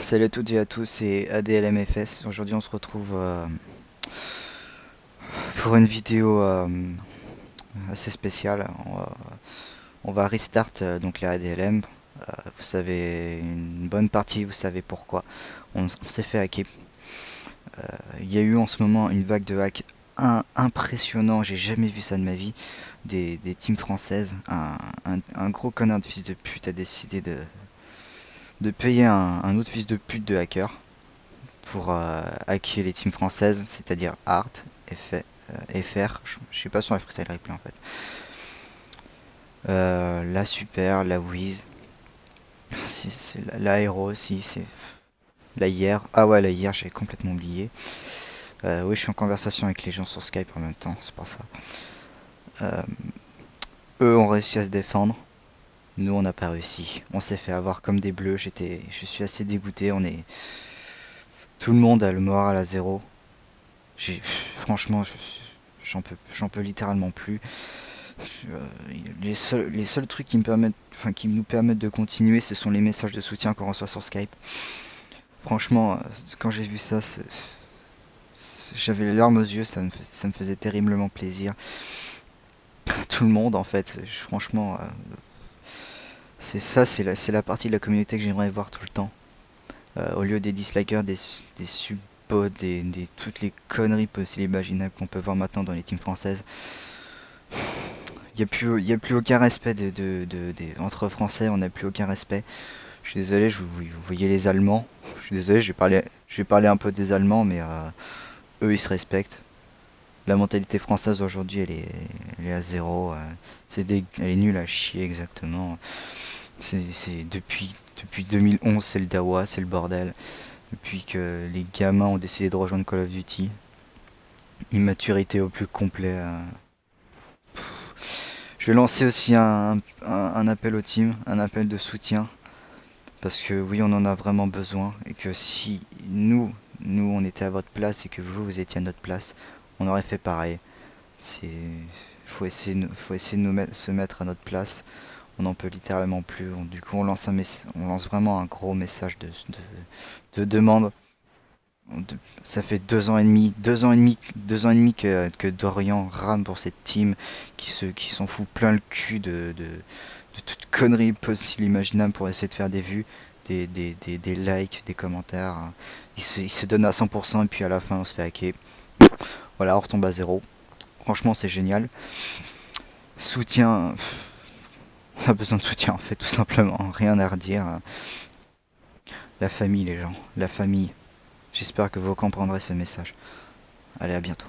Salut à toutes et à tous, c'est ADLMFS. Aujourd'hui, on se retrouve pour une vidéo assez spéciale. On va restart donc la ADLM. Vous savez, une bonne partie, vous savez pourquoi. On s'est fait hacker. Il y a eu en ce moment une vague de hack impressionnant. J'ai jamais vu ça de ma vie. Des teams françaises. Un gros connard de fils de pute a décidé de payer un autre fils de pute de hacker pour hacker les teams françaises, c'est-à-dire Art, FR, je suis pas sur la Freestyle Replay en fait. La Super, la Wiz, c'est la Hero aussi, c'est la hier. Ah ouais, la hier, j'avais complètement oublié. Oui, je suis en conversation avec les gens sur Skype en même temps, c'est pour ça. Euh, Eux ont réussi à se défendre, nous on n'a pas réussi. On s'est fait avoir comme des bleus, je suis assez dégoûté. Tout le monde a le moral à zéro. J'ai, franchement, j'en peux littéralement plus. Euh, les seuls trucs qui nous permettent de continuer, ce sont les messages de soutien qu'on reçoit sur Skype. Franchement, quand j'ai vu ça, j'avais les larmes aux yeux, ça me faisait terriblement plaisir. Tout le monde, en fait, franchement, c'est ça, c'est la partie de la communauté que j'aimerais voir tout le temps. Au lieu des dislikers, des subbots, toutes les conneries possibles et imaginables qu'on peut voir maintenant dans les teams françaises. Y a plus aucun respect entre Français, on n'a plus aucun respect. Je suis désolé, vous voyez les Allemands. Je suis désolé, je vais parler un peu des Allemands, mais eux ils se respectent. La mentalité française aujourd'hui, elle est à zéro. Elle est nulle à chier exactement. Depuis 2011, c'est le dawa, c'est le bordel. Depuis que les gamins ont décidé de rejoindre Call of Duty, immaturité au plus complet. Je vais lancer aussi un appel au team, un appel de soutien. Parce que oui, on en a vraiment besoin. Et que si on était à votre place et que vous étiez à notre place, on aurait fait pareil. C'est, faut essayer de se mettre à notre place. On n'en peut littéralement plus. Du coup, on lance vraiment un gros message de demande. Ça fait 2 ans et demi, 2 ans et demi que Dorian rame pour cette team qui s'en fout plein le cul de toute connerie possible imaginable pour essayer de faire des vues, des likes, des commentaires. Il se donne à 100% et puis à la fin on se fait hacker. Voilà, on retombe à zéro. Franchement, c'est génial. Soutien, on a besoin de soutien en fait, tout simplement. Rien à redire. La famille, les gens, la famille. J'espère que vous comprendrez ce message. Allez, à bientôt.